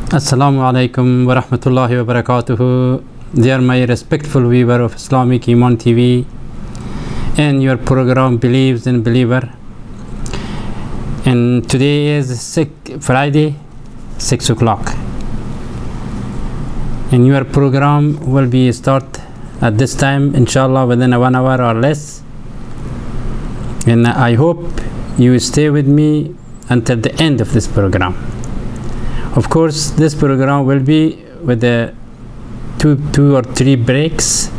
Assalamu alaikum wa rahmatullahi wa barakatuhu. Dear my respectful viewer of Islamic Iman TV and your program Believes in Believer. And today is Friday, 6 o'clock. And your program will be start at this time, inshallah, within 1 hour or less. And I hope you stay with me until the end of this program. Of course, this program will be with the two or three breaks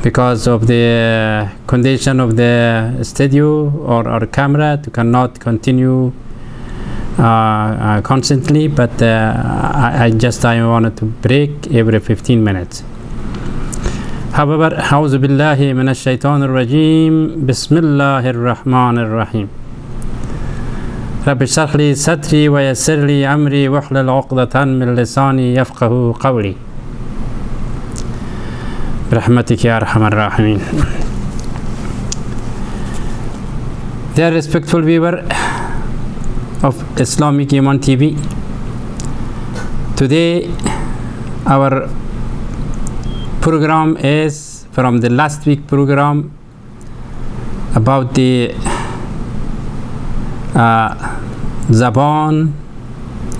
because of the condition of the studio or camera to cannot continue constantly, but I wanted to break every 15 minutes. However, أعوذ بالله من الشيطان الرجيم بسم الله الرحمن الرحيم رب اشرح لي صدري ويسر لي أمري واحلل عقدة من لساني يفقهوا قولي برحمتك يا أرحم الراحمين. Dear respectful viewer of Islamic Iman TV, today our program is from the last week program about the Zaban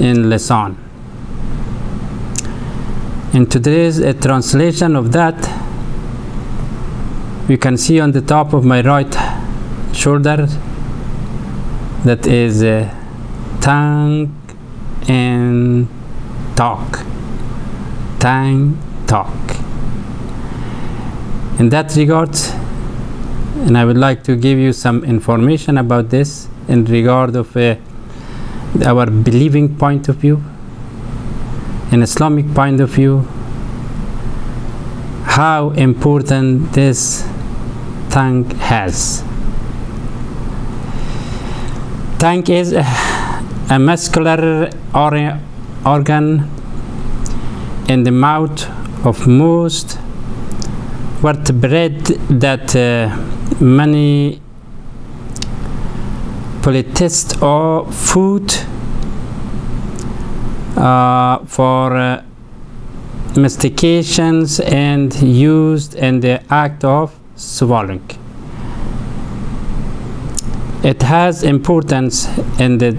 in Lisan. In today's translation of that, you can see on the top of my right shoulder that is tongue and talk. Tongue, talk. In that regard, and I would like to give you some information about this in regard of our believing point of view, an Islamic point of view, how important this tongue has. Tongue is a muscular organ in the mouth of most vertebrate that many polytest or food for mastications and used in the act of swallowing. It has importance in the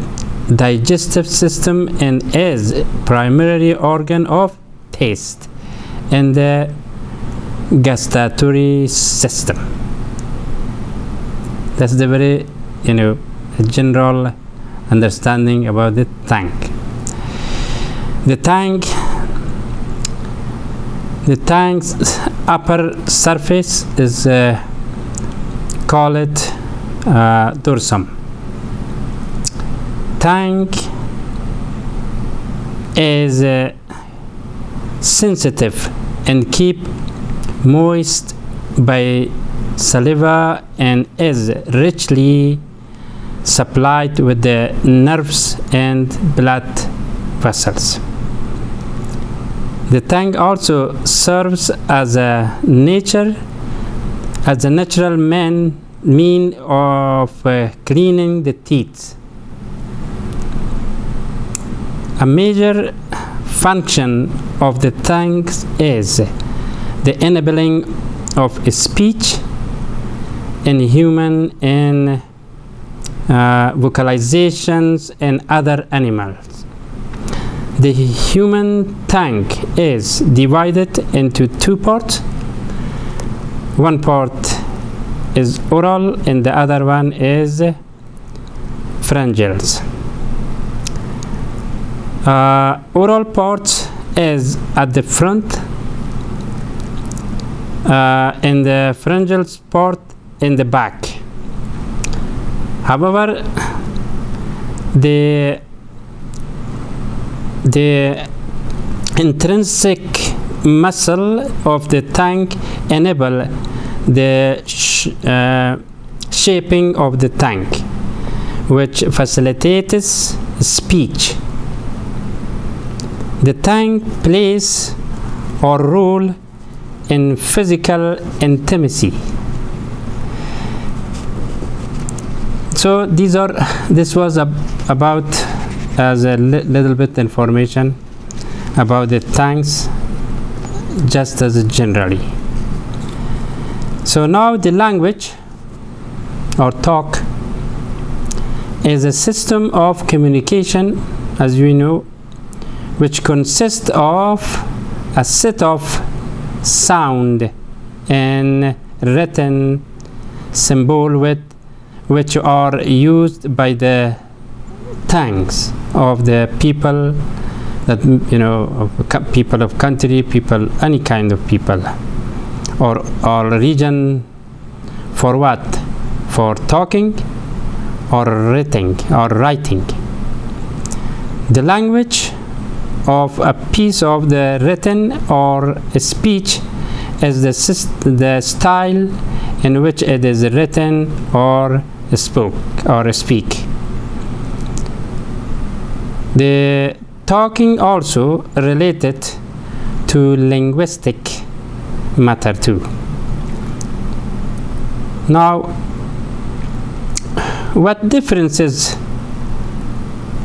digestive system and is primary organ of taste in the gustatory system. That's the very general understanding about the tongue. The tongue's upper surface is called dorsum. Tongue is sensitive and keep moist by saliva and is richly supplied with the nerves and blood vessels. The tongue also serves as a natural mean of cleaning the teeth. A major function of the tongue is the enabling of speech in human and vocalizations in other animals. The human tongue is divided into two parts. One part is oral and the other one is pharyngeal. Oral part is at the front and the pharyngeal part in the back. However, the intrinsic muscle of the tongue enable the shaping of the tongue, which facilitates speech. The tongue plays a role in physical intimacy. So this was about as a little bit information about the tongues, just as generally. So now the language or talk is a system of communication, as we know, which consists of a set of sound and written symbol which are used by the tongues of the people, that people of country, people, any kind of people, or region. For what? For talking or writing. The language of a piece of the written or speech is the style in which it is written or speak. The talking also related to linguistic matter too. Now, what differences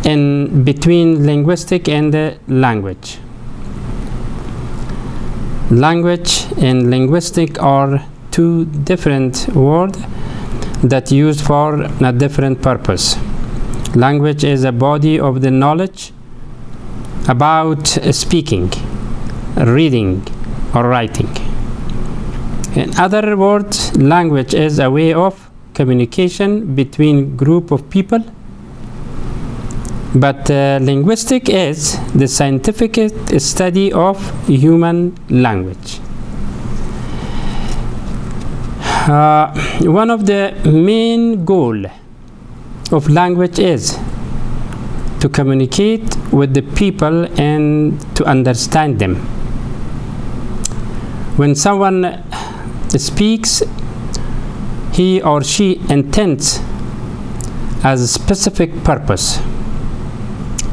in between linguistic and language? Language and linguistic are two different words that used for a different purpose. Language is a body of the knowledge about speaking, reading, or writing. In other words, language is a way of communication between group of people, but linguistic is the scientific study of human language. One of the main goals of language is to communicate with the people and to understand them. When someone speaks, he or she intends as a specific purpose.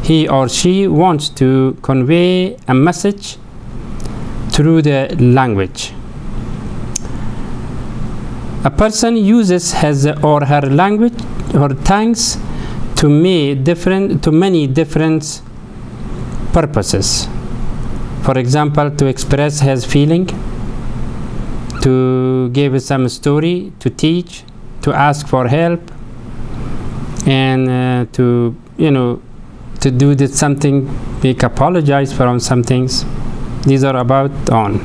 He or she wants to convey a message through the language. A person uses his or her language or tongues to many different purposes. For example, to express his feeling, to give some story, to teach, to ask for help, and to do something, like apologize for some things. These are about on.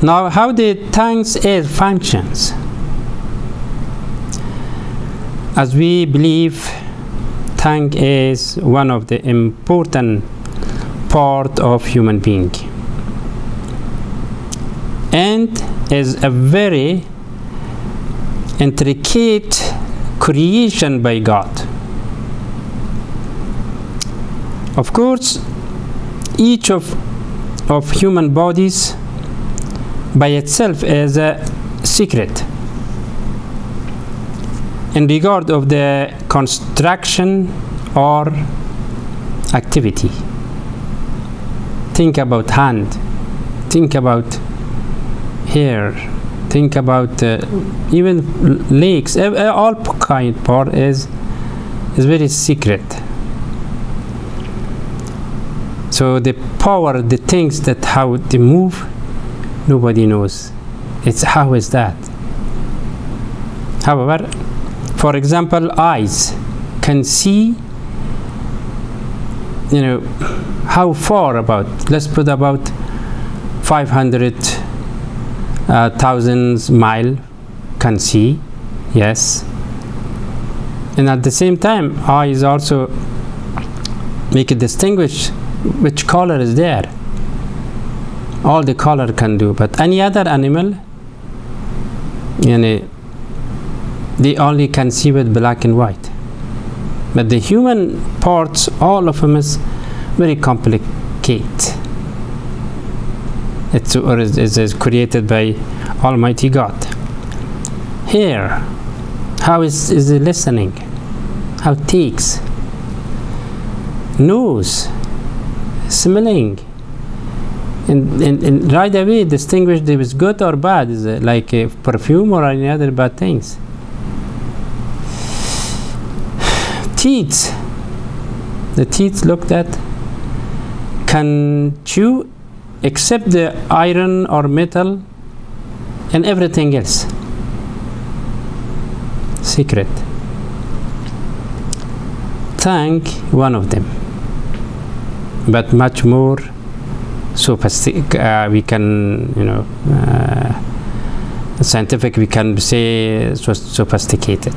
Now, how the tongues functions? As we believe, tongue is one of the important part of human being, and is a very intricate creation by God. Of course, each of human bodies by itself is a secret in regard of the construction or activity. Think about hand, think about hair, think about even legs. All kind part is very secret. So the power, the things that how they move, nobody knows. It's how is that? However, for example, eyes can see, how far about, let's put about 500,000 miles can see, yes. And at the same time, eyes also make it distinguish which color is there. All the color can do, but any other animal, they only can see with black and white. But the human parts, all of them is very complicated. It's created by Almighty God. Here, how is it listening? How it takes? Nose, smelling, and right away distinguish if it's good or bad. Is it like a perfume or any other bad things? teeth, the teeth looked at, can chew except the iron or metal and everything else. Secret. Tongue, one of them, but much more sophisticated. We can, scientific, we can say sophisticated.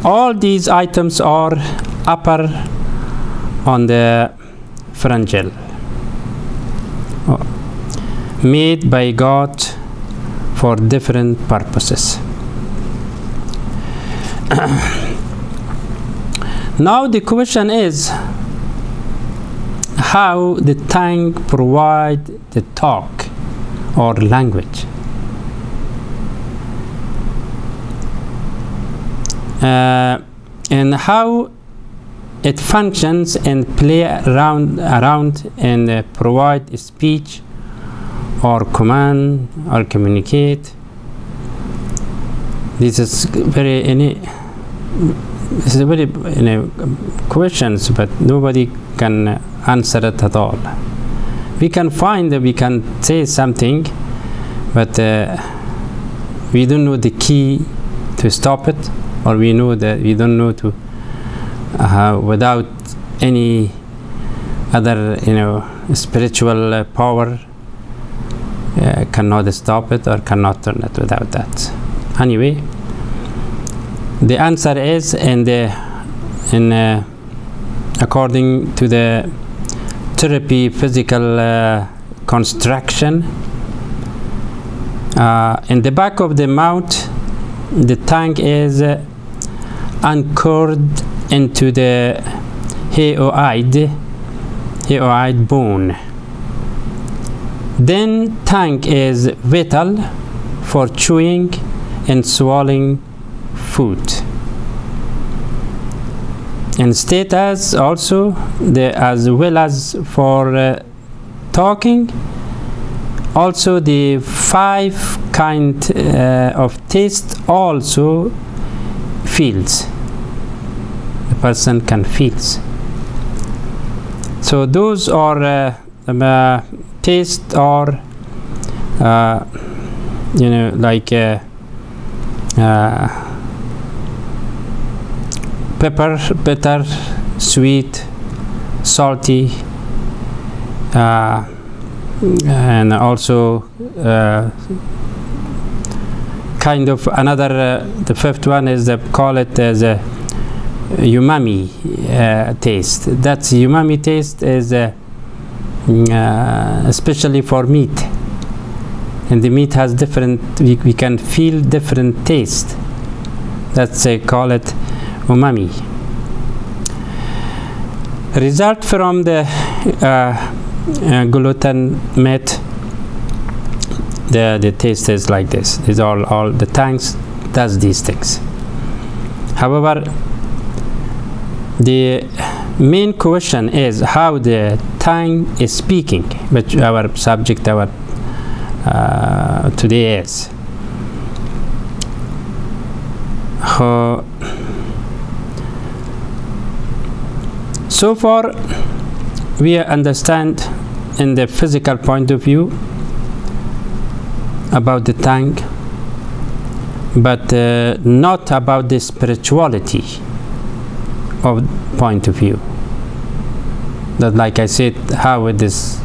All these items are upper on the pharyngeal, made by God for different purposes. Now the question is how the tongue provide the talk or language. And how it functions and play around and provide speech or command or communicate. This is very questions, but nobody can answer it at all. We can find that we can say something, but we don't know the key to stop it, or we know that we don't know to without any other spiritual power cannot stop it or cannot turn it without that. Anyway, the answer is according to the therapy physical construction, in the back of the mouth, the tongue is anchored into the hyoid bone. Then tongue is vital for chewing and swallowing food, and status also as well as for talking. Also the 5 kind of taste also feels. The person can feels. So those are taste or like pepper, bitter, sweet, salty, and also kind of another the 5th one is call it as a umami taste. That's umami taste is especially for meat, and the meat has different, we can feel different taste. That's call it umami. Result from the glutamate, the taste is like this. These all the tongues does these things. However, the main question is how the tongue is speaking, which our subject today is. So far we understand in the physical point of view about the tongue, but not about the spirituality of point of view. That, like I said, how it is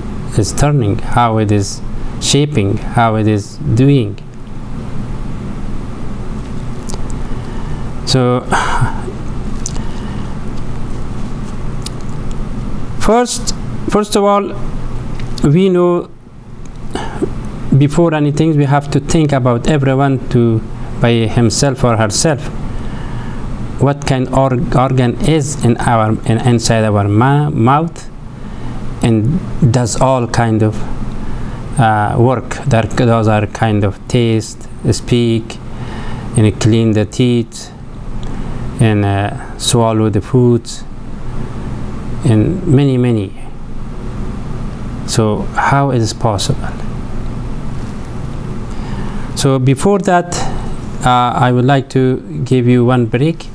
turning, how it is shaping, how it is doing. So first of all, we know before anything we have to think about everyone by himself or herself what kind organ is inside our mouth and does all kind of work. Those are kind of taste, speak, and clean the teeth, and swallow the foods, and many. So how is it possible? So before that, I would like to give you one break,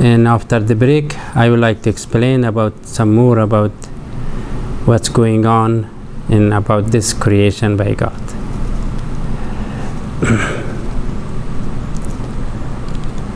and after the break I would like to explain about some more about what's going on and about this creation by God.